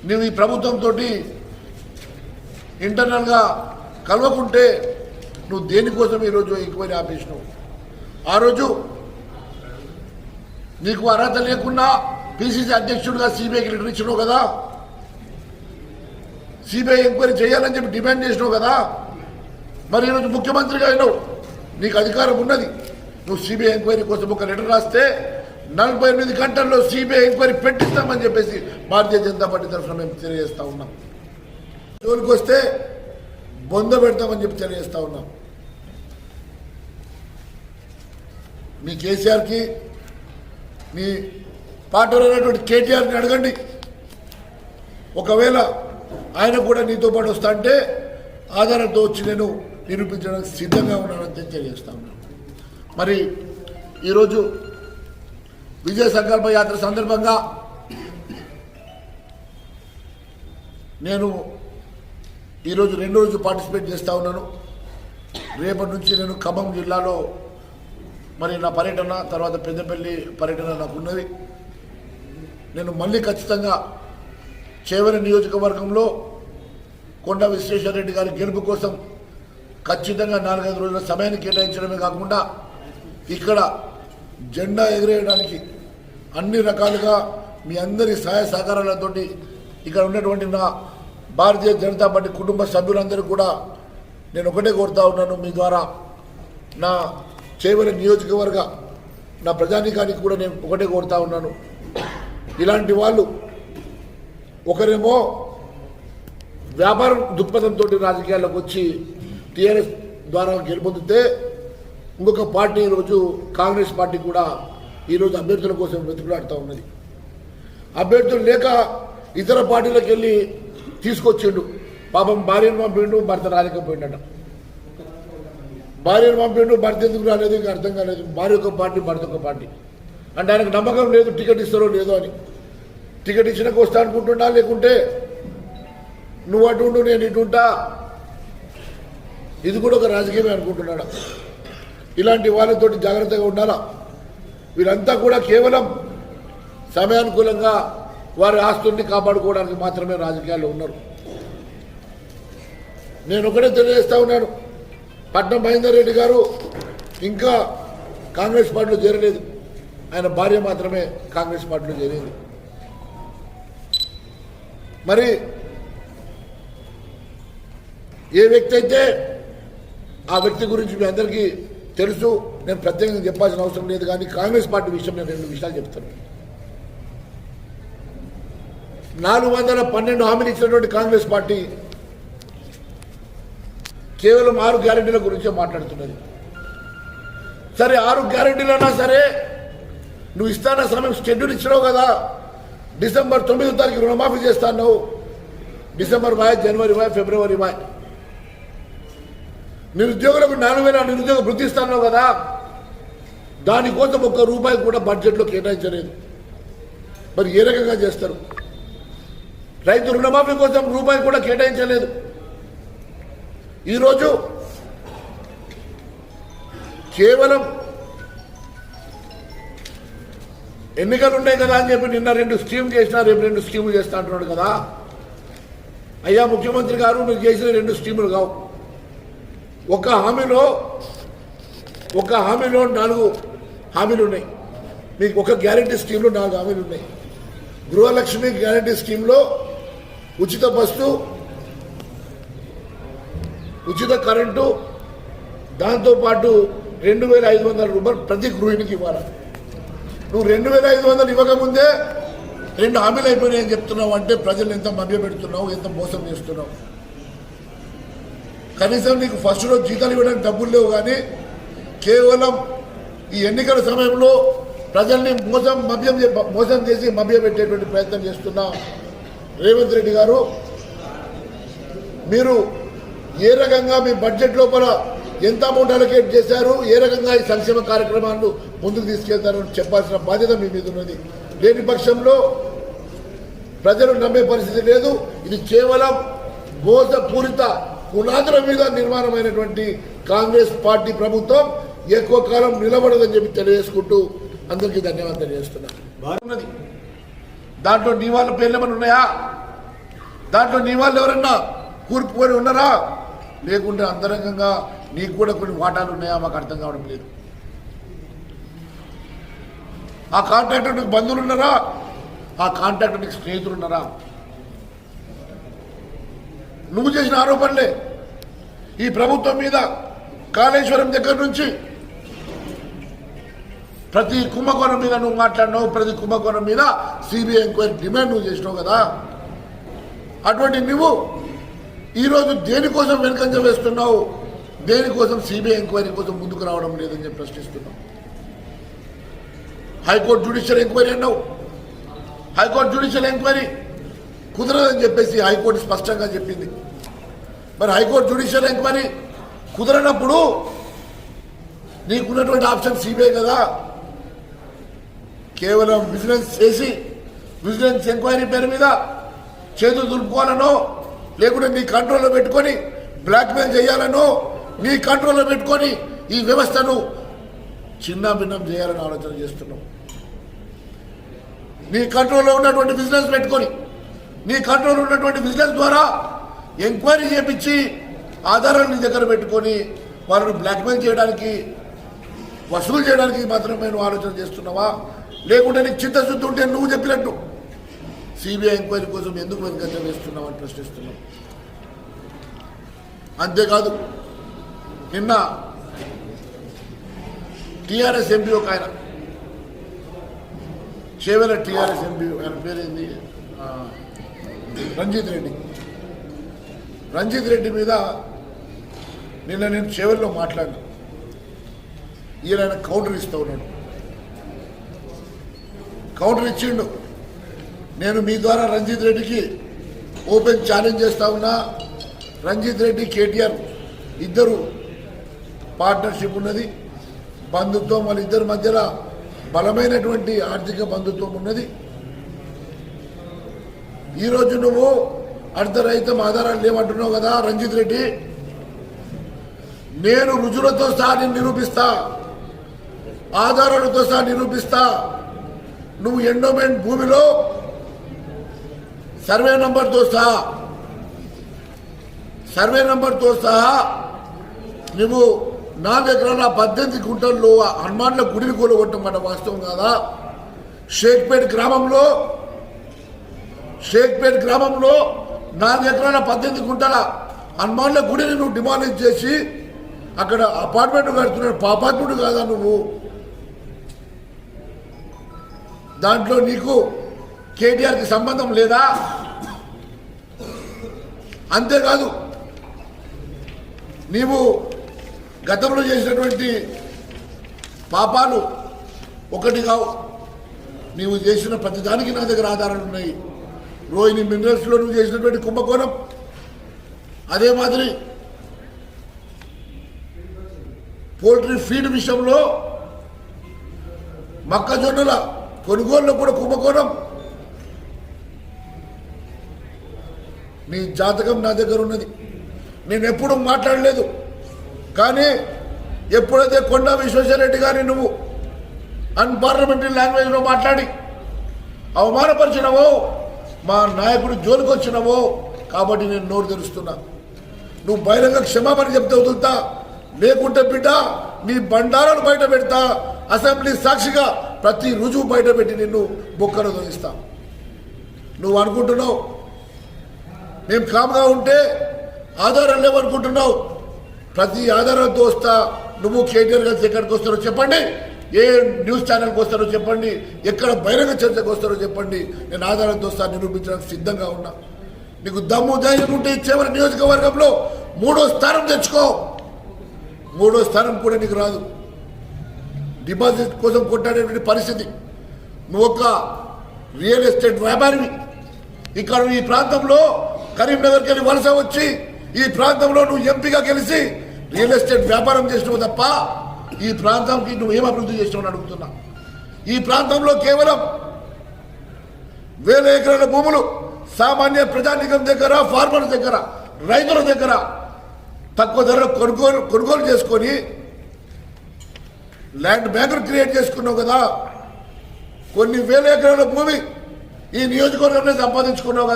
నువ్వు ఈ ప్రభుత్వంతో ఇంటర్నల్గా కలవకుంటే నువ్వు దేనికోసం ఈరోజు ఎంక్వైరీ ఆపేసినావు? ఆ రోజు నీకు అర్హత లేకుండా పిసిసి అధ్యక్షుడిగా సిబిఐకి లెటర్ ఇచ్చినావు కదా, సిబిఐ ఎంక్వైరీ చేయాలని చెప్పి డిమాండ్ చేసినావు కదా. మరి ఈరోజు ముఖ్యమంత్రిగా అయినావు, నీకు అధికారం ఉన్నది. నువ్వు సిబిఐ ఎంక్వైరీ కోసం ఒక లెటర్ రాస్తే 48 గంటల్లో సిబిఐ ఎంక్వైరీ పెట్టిస్తామని చెప్పేసి భారతీయ జనతా పార్టీ తరఫున మేము తెలియజేస్తా ఉన్నాం. జోలికి వస్తే బొంద పెడతామని చెప్పి తెలియజేస్తా ఉన్నాం. మీ కేసీఆర్కి మీ పార్టీలో ఉన్నటువంటి కేటీఆర్ని అడగండి, ఒకవేళ ఆయన కూడా నీతో పాటు వస్తా అంటే ఆధారంతో వచ్చి నేను నిరూపించడానికి సిద్ధంగా ఉన్నానని తెలియజేస్తా ఉన్నాను. మరి ఈరోజు విజయ సంకల్ప యాత్ర సందర్భంగా నేను ఈరోజు 2 రోజులు పార్టిసిపేట్ చేస్తూ ఉన్నాను. రేపటి నుంచి నేను ఖమ్మం జిల్లాలో మరి నా పర్యటన, తర్వాత పెద్దపల్లి పర్యటన నాకు ఉన్నది. నేను మళ్ళీ ఖచ్చితంగా చేవెళ్ల నియోజకవర్గంలో కొండ విశ్వేశ్వరరెడ్డి గారి గెలుపు కోసం ఖచ్చితంగా 4-5 రోజుల సమయాన్ని కేటాయించడమే కాకుండా ఇక్కడ జెండా ఎగరేయడానికి అన్ని రకాలుగా మీ అందరి సహాయ సహకారాలతోటి ఇక్కడ ఉన్నటువంటి నా భారతీయ జనతా పార్టీ కుటుంబ సభ్యులందరూ కూడా నేను ఒకటే కోరుతా ఉన్నాను, మీ ద్వారా నా చేవెళ్ల నియోజకవర్గ నా ప్రజానీకానికి కూడా నేను ఒకటే కోరుతా ఉన్నాను. ఇలాంటి వాళ్ళు ఒకరేమో వ్యాపారం దృక్పథంతో రాజకీయాల్లోకి వచ్చి టీఆర్ఎస్ ద్వారా గెలుపొందితే, ఇంకొక పార్టీ ఈరోజు కాంగ్రెస్ పార్టీ కూడా ఈరోజు అభ్యర్థుల కోసం వెతుకులాడుతూ ఉన్నది. అభ్యర్థులు లేక ఇతర పార్టీలకు వెళ్ళి తీసుకొచ్చిండు. పాపం భార్యను పంపిండు, భర్త రాలేకపోయిండట. భార్యను పంపిండు, భర్త ఎందుకు రాలేదు ఇంకా అర్థం కాలేదు. భార్య ఒక పార్టీ, భర్త ఒక పార్టీ. అంటే ఆయనకు నమ్మకం లేదు టికెట్ ఇస్తారో లేదో అని. టికెట్ ఇచ్చినాక వస్తా అనుకుంటున్నా, లేకుంటే నువ్వు అటు ఉండు నేను ఇటు ఉంటా, ఇది కూడా ఒక రాజకీయమే అనుకుంటున్నాడు. ఇలాంటి వాళ్ళతోటి జాగ్రత్తగా ఉండాలా. వీరంతా కూడా కేవలం సమయానుకూలంగా వారి ఆస్తుల్ని కాపాడుకోవడానికి మాత్రమే రాజకీయాల్లో ఉన్నారు. నేను ఒకటే తెలియజేస్తా ఉన్నాను, పట్నం మహేందర్ రెడ్డి గారు ఇంకా కాంగ్రెస్ పార్టీలో చేరలేదు. ఆయన భార్య మాత్రమే కాంగ్రెస్ పార్టీలో చేరింది. మరి ఏ వ్యక్తి అయితే ఆ వ్యక్తి గురించి మీ అందరికీ తెలుసు, నేను ప్రత్యేకంగా చెప్పాల్సిన అవసరం లేదు. కానీ కాంగ్రెస్ పార్టీ విషయం నేను 2 విషయాలు చెప్తాను. 412 హామీలు ఇచ్చినటువంటి కాంగ్రెస్ పార్టీ కేవలం 6 గ్యారెంటీల గురించే మాట్లాడుతున్నది. సరే 6 గ్యారెంటీలన్నా సరే, నువ్వు ఇస్తాన సమయం షెడ్యూల్ ఇచ్చినావు కదా. డిసెంబర్ 9వ తారీఖు రుణమాఫీ చేస్తాను. డిసెంబర్ 1, జనవరి 1, ఫిబ్రవరి 1 నిరుద్యోగులకు 4,000 నిరుద్యోగ వృత్తి ఇస్తాను కదా. దానికోసం ₹1 కూడా బడ్జెట్లో కేటాయించలేదు. మరి ఏ రకంగా చేస్తారు? రైతు రుణమాఫీ కోసం ₹1 కూడా కేటాయించలేదు. ఈరోజు కేవలం ఎన్నికలు ఉన్నాయి కదా అని చెప్పి నిన్న 2 స్కీములు చేసినా, రేపు 2 స్కీములు చేస్తా అంటున్నాడు కదా. అయ్యా ముఖ్యమంత్రి గారు, మీరు చేసిన 2 స్కీములు కావు. ఒక హామీలో 4 హామీలు ఉన్నాయి. మీకు ఒక గ్యారెంటీ స్కీమ్లో 4 హామీలు ఉన్నాయి. గృహలక్ష్మి గ్యారెంటీ స్కీమ్లో ఉచిత బస్సు, ఉచిత కరెంటు, దాంతోపాటు ₹2,500 ప్రతి గృహిణికి ఇవ్వాలి. నువ్వు 2,500 ఇవ్వకముందే 2 హామీలు అయిపోయినాయని చెప్తున్నావు అంటే ప్రజలు ఎంత మభ్యపెడుతున్నావు, ఎంత మోసం చేస్తున్నావు. కనీసం నీకు ఫస్ట్ రోజు జీతాలు ఇవ్వడానికి డబ్బులు లేవు, కానీ కేవలం ఈ ఎన్నికల సమయంలో ప్రజల్ని మోసం చేసి మభ్యపెట్టేటువంటి ప్రయత్నం చేస్తున్న రేవంత్ రెడ్డి గారు, మీరు ఏ రకంగా మీ బడ్జెట్ లోపల ఎంత అమౌంట్ అలొకేట్ చేశారు, ఏ రకంగా ఈ సంక్షేమ కార్యక్రమాలను ముందుకు తీసుకెళ్తారని చెప్పాల్సిన బాధ్యత మీ మీద ఉన్నది. లేని పక్షంలో ప్రజలు నమ్మే పరిస్థితి లేదు. ఇది కేవలం మోసపూరిత పునాదుల మీద నిర్మాణమైనటువంటి కాంగ్రెస్ పార్టీ ప్రభుత్వం ఎక్కువ కాలం నిలబడదని చెప్పి తెలియజేసుకుంటూ అందరికీ ధన్యవాదాలు తెలియజేస్తున్నాను. దాంట్లో నీ వాళ్ళ పేర్లు ఏమైనా ఉన్నాయా? దాంట్లో నీ వాళ్ళు ఎవరన్నా కూరుకుపోయి ఉన్నారా? లేకుంటే అంతరంగంగా నీకు కూడా కొన్ని వాటాలు ఉన్నాయా? మాకు అర్థం కావడం లేదు. ఆ కాంట్రాక్టర్ నీకు బంధువులు ఉన్నారా? ఆ కాంట్రాక్టర్ నీకు స్నేహితులు ఉన్నారా? నువ్వు చేసిన ఆరోపణలే ఈ ప్రభుత్వం మీద కాళేశ్వరం దగ్గర నుంచి ప్రతి కుంభకోణం మీద నువ్వు మాట్లాడినావు. ప్రతి కుంభకోణం మీద సిబిఐ ఎంక్వైరీ డిమాండ్ నువ్వు చేసినావు కదా. అటువంటి నువ్వు ఈరోజు దేనికోసం వెనుకంజ వేస్తున్నావు? దేనికోసం సిబిఐ ఎంక్వైరీ కోసం ముందుకు రావడం లేదని చెప్పి ప్రశ్నిస్తున్నావు. హైకోర్టు జ్యుడిషియల్ ఎంక్వైరీ అన్నావు. హైకోర్టు జ్యుడిషియల్ ఎంక్వైరీ కుదరదని చెప్పేసి హైకోర్టు స్పష్టంగా చెప్పింది. మరి హైకోర్టు జ్యుడిషియల్ ఎంక్వైరీ కుదరనప్పుడు నీకున్నటువంటి ఆప్షన్ సిబిఐ కదా. కేవలం విజిలెన్స్ చేసి విజిలెన్స్ ఎంక్వైరీ పేరు మీద చేతులు దులుపుకోవాలనో, లేకుంటే నీ కంట్రోల్లో పెట్టుకొని బ్లాక్మెయిల్ చేయాలనో, నీ కంట్రోల్లో పెట్టుకొని ఈ వ్యవస్థను చిన్న భిన్నం చేయాలని ఆలోచన చేస్తున్నావు. నీ కంట్రోల్లో ఉన్నటువంటి బిజినెస్ పెట్టుకొని, నీ కంట్రోల్లో ఉన్నటువంటి బిజినెస్ ద్వారా ఎంక్వైరీ చేపించి ఆధారాలు నీ దగ్గర పెట్టుకొని వాళ్ళని బ్లాక్మెయిల్ చేయడానికి, వసూలు చేయడానికి మాత్రమే నువ్వు ఆలోచన చేస్తున్నావా? లేకుంటే నీకు చిత్తశుద్ధి ఉంటే నువ్వు చెప్పినట్టు సిబిఐ ఎంక్వైరీ కోసం ఎందుకు వెనుకంజ వేస్తున్నావు అని ప్రశ్నిస్తున్నావు. అంతేకాదు, నిన్న టీఆర్ఎస్ ఎంపీ ఒక ఆయన, చేవెల టీఆర్ఎస్ ఎంపీ, ఆయన పేరేంది, రంజిత్ రెడ్డి మీద నిన్న నేను చేవెల్లో మాట్లాడినా. ఈయన కౌంటర్ ఇస్తూ ఉన్నాడు. కౌంటర్ ఇచ్చిండు. నేను మీ ద్వారా రంజిత్ రెడ్డికి ఓపెన్ ఛాలెంజ్ చేస్తా ఉన్నా. రంజిత్ రెడ్డి, కేటీఆర్ ఇద్దరు పార్ట్నర్షిప్ ఉన్నది, బంధుత్వం, వాళ్ళిద్దరి మధ్యలో బలమైనటువంటి ఆర్థిక బంధుత్వం ఉన్నది. ఈరోజు నువ్వు అర్ధరహితం ఆధారాలు లేవంటున్నావు కదా రంజిత్ రెడ్డి. నేను రుజువులతో సహా నేను నిరూపిస్తా, ఆధారాలతో సహా నిరూపిస్తా. నువ్వు ఎండోమెంట్ భూమిలో సర్వే నంబర్తో సహా నువ్వు 4 ఎకరాల 18 గుంటల్లో హనుమాన్ల గుడిని కూలగొట్టమాట వాస్తవం కాదా? షేక్పేట్ గ్రామంలో 4 ఎకరాల 18 గుంటల హనుమాన్ల గుడిని నువ్వు డిమాలిష్ చేసి అక్కడ అపార్ట్మెంట్ కడుతున్నాడు. పాపాత్ముడు కాదా నువ్వు? దాంట్లో నీకు కేటీఆర్కి సంబంధం లేదా? అంతేకాదు, నీవు గతంలో చేసినటువంటి పాపాలు ఒకటి కావు. నీవు చేసిన ప్రతిదానికి నా దగ్గర ఆధారాలు ఉన్నాయి. రోహిణి మినరల్స్లో నువ్వు చేసినటువంటి కుంభకోణం, అదే మాదిరి పోల్ట్రీ ఫీడ్ విషయంలో మొక్కజొన్నల కొనుగోలులో కూడా కుంభకోణం. నీ జాతకం నా దగ్గర ఉన్నది. నేను ఎప్పుడూ మాట్లాడలేదు. కానీ ఎప్పుడైతే కొండా విశ్వేశ్వరరెడ్డి గారిని నువ్వు అన్పార్లమెంటరీ లాంగ్వేజ్లో మాట్లాడి అవమానపరిచినవో, మా నాయకుడు జోలికి వచ్చినవో, కాబట్టి నేను నోరు తెరుస్తున్నా. నువ్వు బహిరంగ క్షమాపణ చెప్తే వదులుతా, లేకుంటే బిడ్డ నీ బండారాలు బయట పెడతా. అసెంబ్లీ సాక్షిగా ప్రతి రుజువు బయట పెట్టి నిన్ను బొక్కలు తొలగిస్తా. నువ్వు అనుకుంటున్నావు మేము కామ్గా ఉంటే ఆధారాలు లేవనుకుంటున్నావు. ప్రతి ఆధారంతో వస్తా. నువ్వు కేటీఆర్ కలిసి ఎక్కడికి వస్తారో చెప్పండి, ఏ న్యూస్ ఛానల్కి వస్తారో చెప్పండి, ఎక్కడ బహిరంగ చర్చకు వస్తారో చెప్పండి. నేను ఆధారంతో వస్తా, నిరూపించడానికి సిద్ధంగా ఉన్నా. నీకు దమ్ము ధైర్యం ఉంటే చేవల నియోజకవర్గంలో 3వ స్థానం తెచ్చుకో. 3వ స్థానం కూడా నీకు రాదు. డిపాజిట్ కోసం కొట్టాడేటువంటి పరిస్థితి. నువ్వు ఒక రియల్ ఎస్టేట్ వ్యాపారివి. ఇక్కడ ఈ ప్రాంతంలో కరీంనగర్కి వెళ్ళి వలస వచ్చి ఈ ప్రాంతంలో నువ్వు ఎంపీగా గెలిచి రియల్ ఎస్టేట్ వ్యాపారం చేసినావు తప్ప ఈ ప్రాంతానికి నువ్వు ఏం అభివృద్ధి చేసినావు అని అడుగుతున్నా. ఈ ప్రాంతంలో కేవలం 1000 ఎకరాల భూములు సామాన్య ప్రజానికం దగ్గర, ఫార్మర్స్ దగ్గర, రైతుల దగ్గర తక్కువ ధరలో కొనుగోలు చేసుకొని ల్యాండ్ బ్యాంకులు క్రియేట్ చేసుకున్నావు కదా. కొన్ని 1000 ఎకరాల భూమి ఈ నియోజకవర్గంలో సంపాదించుకున్నావు కదా.